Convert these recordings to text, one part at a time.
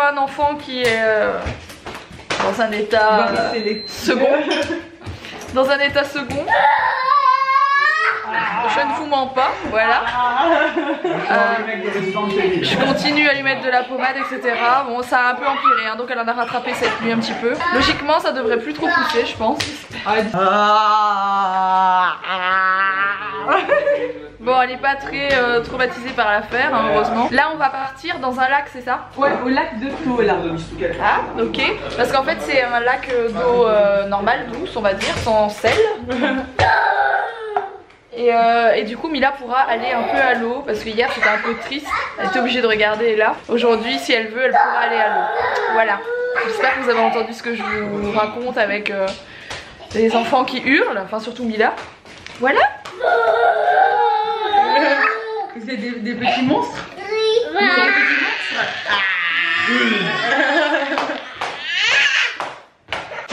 un enfant qui est dans un état second. Dans un état second. Je ne vous mens pas, voilà. Je continue à lui mettre de la pommade, etc. Bon, ça a un peu empiré, hein, donc elle en a rattrapé cette nuit un petit peu. Logiquement, ça devrait plus trop pousser, je pense. Bon, elle n'est pas très traumatisée par l'affaire, hein, heureusement. Là, on va partir dans un lac, c'est ça? Ouais, au lac de Thau, là. Ah, ok. Parce qu'en fait, c'est un lac d'eau normale, douce, on va dire, sans sel. Et du coup Mila pourra aller un peu à l'eau parce que hier c'était un peu triste, elle était obligée de regarder là. Aujourd'hui si elle veut elle pourra aller à l'eau. Voilà, j'espère que vous avez entendu ce que je vous raconte avec les enfants qui hurlent, enfin surtout Mila. Voilà. Vous êtes des petits monstres? Oui.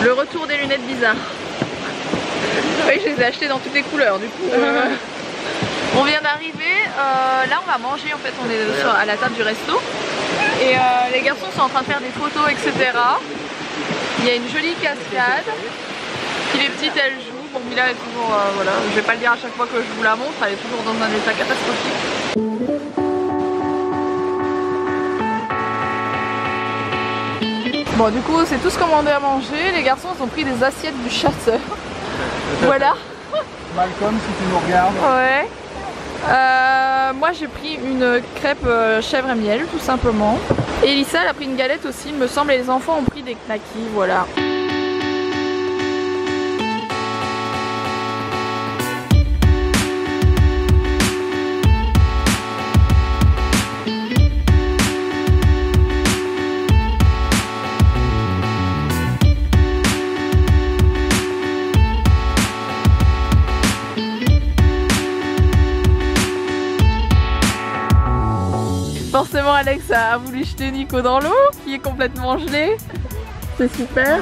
Le retour des lunettes bizarres. Oui, je les ai achetées dans toutes les couleurs du coup. On vient d'arriver, là on va manger en fait, on est à la table du resto. Et les garçons sont en train de faire des photos, etc. Il y a une jolie cascade. Puis les petites elles jouent. Bon, Mila est toujours, voilà, je vais pas le dire à chaque fois que je vous la montre, elle est toujours dans un état catastrophique. Bon, du coup c'est tous commandé à manger. Les garçons ils ont pris des assiettes du chasseur. Voilà. Malcolm, si tu nous regardes. Ouais. Moi j'ai pris une crêpe chèvre et miel tout simplement. Et Elissa elle a pris une galette aussi il me semble, et les enfants ont pris des knackis, voilà. Forcément Alex a voulu jeter Nico dans l'eau qui est complètement gelé. C'est super.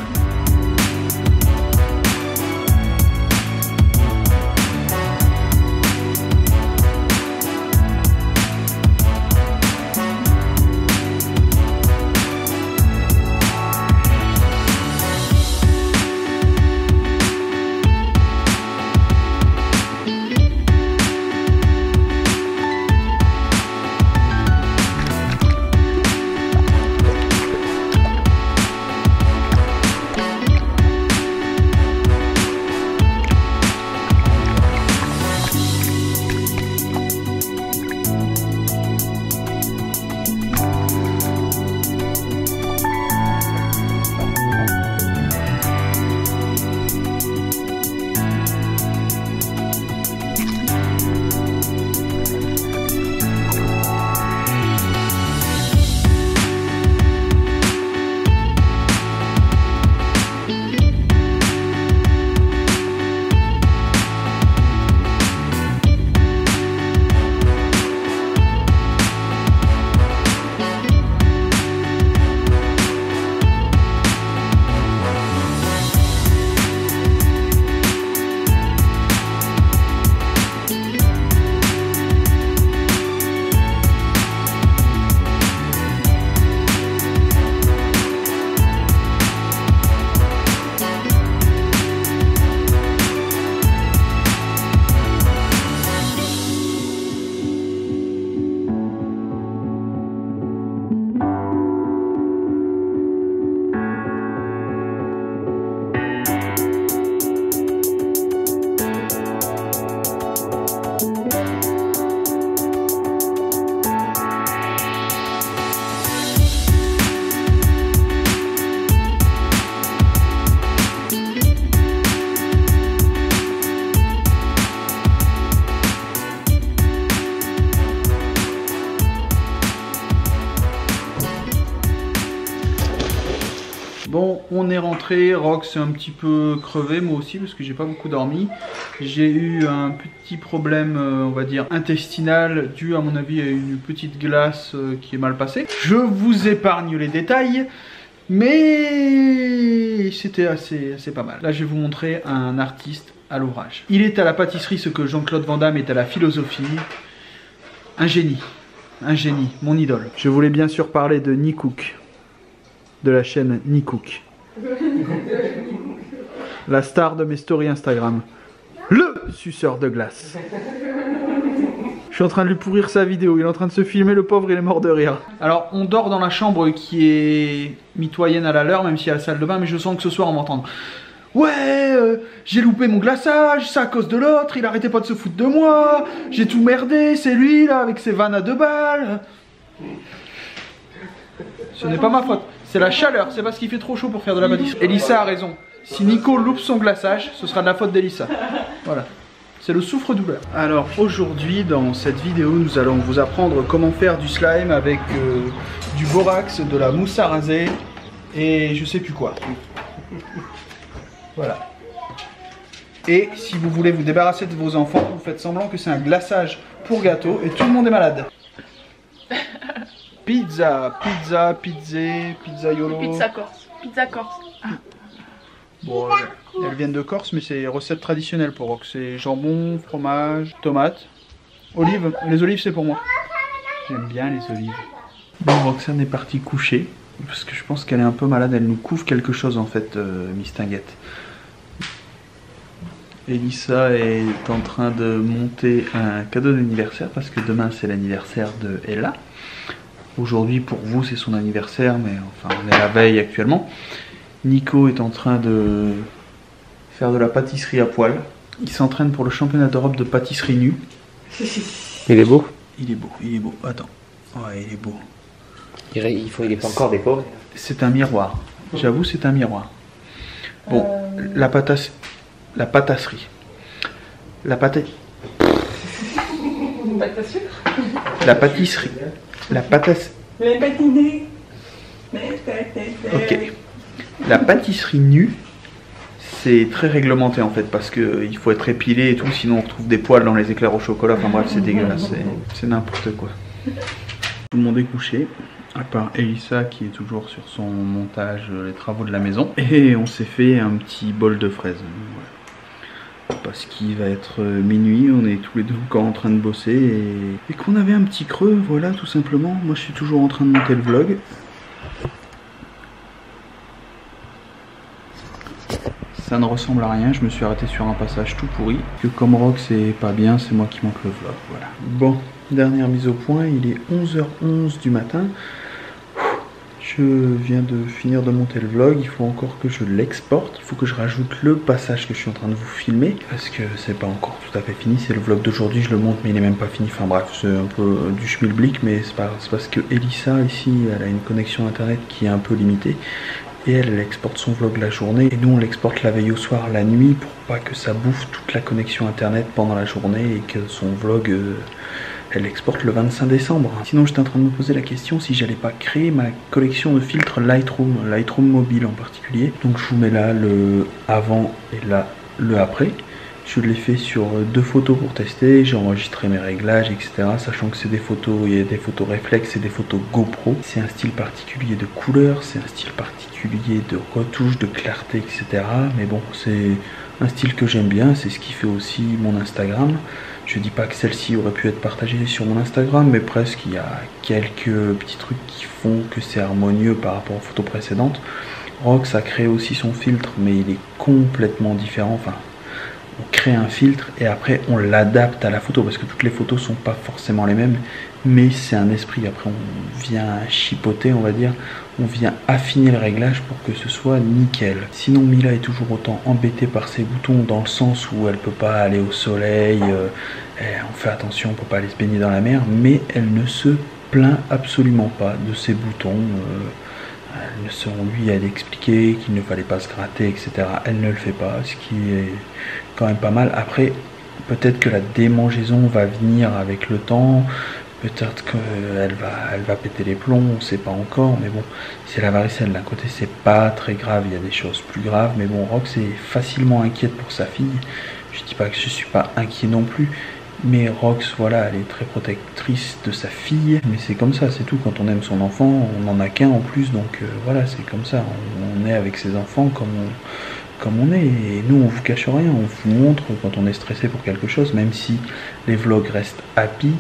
Bon, on est rentré, Rox est un petit peu crevé, moi aussi, parce que j'ai pas beaucoup dormi. J'ai eu un petit problème, on va dire, intestinal, dû à mon avis à une petite glace qui est mal passée. Je vous épargne les détails, mais c'était assez pas mal. Là, je vais vous montrer un artiste à l'ouvrage. Il est à la pâtisserie ce que Jean-Claude Van Damme est à la philosophie. Un génie, mon idole. Je voulais bien sûr parler de Nicook. de la chaîne Nikook. La star de mes stories Instagram. Le suceur de glace. Je suis en train de lui pourrir sa vidéo, il est en train de se filmer, le pauvre, il est mort de rire. Alors, on dort dans la chambre qui est mitoyenne à la leur, même s'il y a la salle de bain, mais je sens que ce soir on va entendre. Ouais, j'ai loupé mon glaçage, c'est à cause de l'autre, il arrêtait pas de se foutre de moi, j'ai tout merdé, c'est lui là, avec ses vannes à 2 balles. Ce n'est pas ma faute, c'est la chaleur, c'est parce qu'il fait trop chaud pour faire de la pâtisserie. Elissa a raison, si Nico loupe son glaçage, ce sera de la faute d'Elissa. Voilà. C'est le souffre-douleur. Alors aujourd'hui dans cette vidéo nous allons vous apprendre comment faire du slime avec du borax, de la mousse à raser et je sais plus quoi. Voilà. Et si vous voulez vous débarrasser de vos enfants, vous faites semblant que c'est un glaçage pour gâteau et tout le monde est malade. Pizza, pizza, pizzé, pizzaiolo. Pizza corse. Pizza corse. Ah. Bon, elles viennent de Corse, mais c'est recette traditionnelle pour Rox. C'est jambon, fromage, tomates, olives. Les olives, c'est pour moi. J'aime bien les olives. Bon, Roxane est partie coucher, parce que je pense qu'elle est un peu malade. Elle nous couvre quelque chose, en fait, Miss Tinguette. Elissa est en train de monter un cadeau d'anniversaire, parce que demain, c'est l'anniversaire de Ella. Aujourd'hui, pour vous, c'est son anniversaire, mais enfin, on est la veille actuellement. Nico est en train de faire de la pâtisserie à poil. Il s'entraîne pour le championnat d'Europe de pâtisserie nue. Il est beau. Il est beau, il est beau. Attends. Ouais, il est beau. Il est pas encore découvert. C'est un miroir. J'avoue, c'est un miroir. Bon, la pâtisserie. La pâtisserie. La pâtisserie. La pâtisserie. La pâtisserie. Ok. La pâtisserie nue, c'est très réglementé en fait parce qu'il faut être épilé et tout, sinon on retrouve des poils dans les éclairs au chocolat, enfin bref c'est dégueulasse, c'est n'importe quoi. Tout le monde est couché, à part Elissa qui est toujours sur son montage, les travaux de la maison, et on s'est fait un petit bol de fraises. Voilà. Parce qu'il va être minuit, on est tous les deux encore en train de bosser et qu'on avait un petit creux, voilà tout simplement. Moi je suis toujours en train de monter le vlog. Ça ne ressemble à rien, je me suis arrêté sur un passage tout pourri. Que comme Rox c'est pas bien, c'est moi qui manque le vlog, voilà. Bon, dernière mise au point, il est 11h11 du matin. Je viens de finir de monter le vlog, il faut encore que je l'exporte. Il faut que je rajoute le passage que je suis en train de vous filmer. Parce que c'est pas encore tout à fait fini, c'est le vlog d'aujourd'hui, je le monte mais il est même pas fini. Enfin bref, c'est un peu du schmilblick, mais c'est parce que Elissa ici, elle a une connexion internet qui est un peu limitée. Et elle exporte son vlog la journée et nous on l'exporte la veille au soir, la nuit, pour pas que ça bouffe toute la connexion internet pendant la journée et que son vlog elle l'exporte le 25 décembre. Sinon j'étais en train de me poser la question si j'allais pas créer ma collection de filtres Lightroom mobile en particulier. Donc je vous mets là le avant et là le après. Je l'ai fait sur 2 photos pour tester, j'ai enregistré mes réglages, etc. Sachant que c'est des photos, il y a des photos réflexes et des photos GoPro. C'est un style particulier de couleur, c'est un style particulier de retouche, de clarté, etc. Mais bon, c'est un style que j'aime bien, c'est ce qui fait aussi mon Instagram. Je dis pas que celle-ci aurait pu être partagée sur mon Instagram, mais presque, il y a quelques petits trucs qui font que c'est harmonieux par rapport aux photos précédentes. Rox a créé aussi son filtre, mais il est complètement différent, enfin... On crée un filtre et après on l'adapte à la photo parce que toutes les photos sont pas forcément les mêmes, mais c'est un esprit. Après on vient chipoter, on va dire, on vient affiner le réglage pour que ce soit nickel. Sinon Mila est toujours autant embêtée par ses boutons dans le sens où elle peut pas aller au soleil, on fait attention pour pas aller se baigner dans la mer, mais elle ne se plaint absolument pas de ses boutons. On lui a expliqué qu'il ne fallait pas se gratter, etc. Elle ne le fait pas, ce qui est quand même pas mal. Après, peut-être que la démangeaison va venir avec le temps, peut-être qu'elle va péter les plombs, on ne sait pas encore, mais bon, c'est la varicelle. D'un côté, c'est pas très grave, il y a des choses plus graves, mais bon, Rox est facilement inquiète pour sa fille. Je dis pas que je suis pas inquiet non plus. Mais Rox, voilà, elle est très protectrice de sa fille, mais c'est comme ça, c'est tout. Quand on aime son enfant, on n'en a qu'un en plus, donc voilà, c'est comme ça. On est avec ses enfants comme on est, et nous on vous cache rien, on vous montre quand on est stressé pour quelque chose, même si les vlogs restent happy.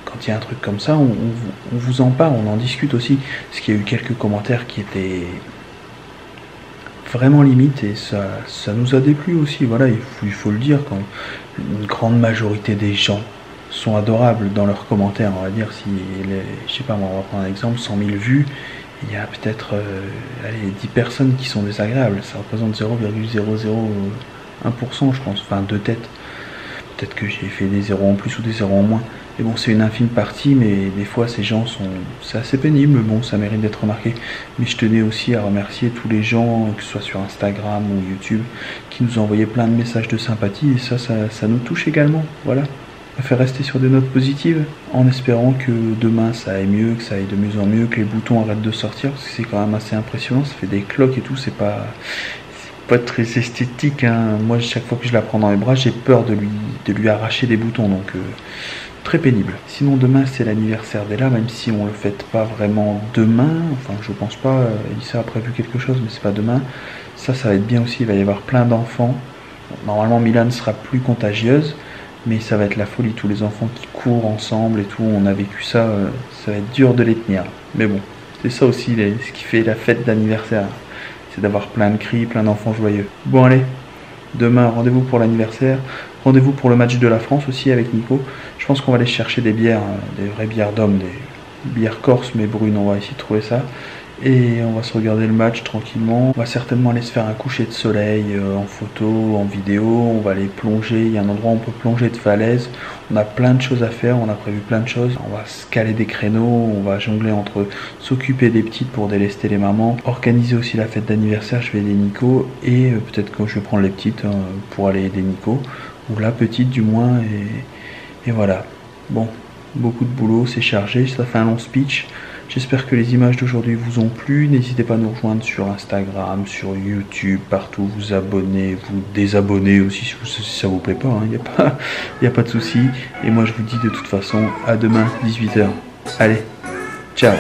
Quand il y a un truc comme ça, on vous en parle, on en discute aussi. Parce qu'il y a eu quelques commentaires qui étaient vraiment limite et ça nous a déplu aussi. Voilà, il faut le dire, quand une grande majorité des gens sont adorables dans leurs commentaires, on va dire, si je sais pas, on va prendre un exemple, 100 000 vues, il y a peut-être 10 personnes qui sont désagréables, ça représente 0,001%, je pense, enfin deux têtes. Peut-être que j'ai fait des zéros en plus ou des zéros en moins. Mais bon, c'est une infime partie, mais des fois ces gens c'est assez pénible, bon, ça mérite d'être remarqué. Mais je tenais aussi à remercier tous les gens, que ce soit sur Instagram ou YouTube, qui nous ont envoyé plein de messages de sympathie, et ça nous touche également, voilà. On va faire rester sur des notes positives, en espérant que demain ça aille mieux, que ça aille de mieux en mieux, que les boutons arrêtent de sortir, parce que c'est quand même assez impressionnant, ça fait des cloques et tout, c'est pas très esthétique, hein. Moi chaque fois que je la prends dans les bras, j'ai peur de lui arracher des boutons, donc très pénible. Sinon demain c'est l'anniversaire d'Ella, même si on le fête pas vraiment demain, enfin je pense pas, Elissa a prévu quelque chose mais c'est pas demain. Ça va être bien aussi, il va y avoir plein d'enfants. Normalement Milan sera plus contagieuse, mais ça va être la folie, tous les enfants qui courent ensemble et tout, on a vécu ça, ça va être dur de les tenir. Mais bon, c'est ça aussi ce qui fait la fête d'anniversaire, c'est d'avoir plein de cris, plein d'enfants joyeux. Bon allez, demain rendez-vous pour l'anniversaire, rendez-vous pour le match de la France aussi avec Nico. Je pense qu'on va aller chercher des bières, des vraies bières d'hommes, des bières corses mais brunes, on va essayer de trouver ça. Et on va se regarder le match tranquillement. On va certainement aller se faire un coucher de soleil en photo, en vidéo. On va aller plonger, il y a un endroit où on peut plonger de falaise. On a plein de choses à faire, on a prévu plein de choses. On va se caler des créneaux, on va jongler entre s'occuper des petites pour délester les mamans, organiser aussi la fête d'anniversaire, je vais aider Nico, et peut-être que je vais prendre les petites pour aller aider Nico, ou la petite du moins, et voilà. Bon, beaucoup de boulot, c'est chargé, ça fait un long speech. J'espère que les images d'aujourd'hui vous ont plu. N'hésitez pas à nous rejoindre sur Instagram, sur YouTube, partout, vous abonner, vous désabonner aussi si ça vous plaît pas, hein. Y a pas de souci. Et moi je vous dis de toute façon à demain 18 h. Allez, ciao.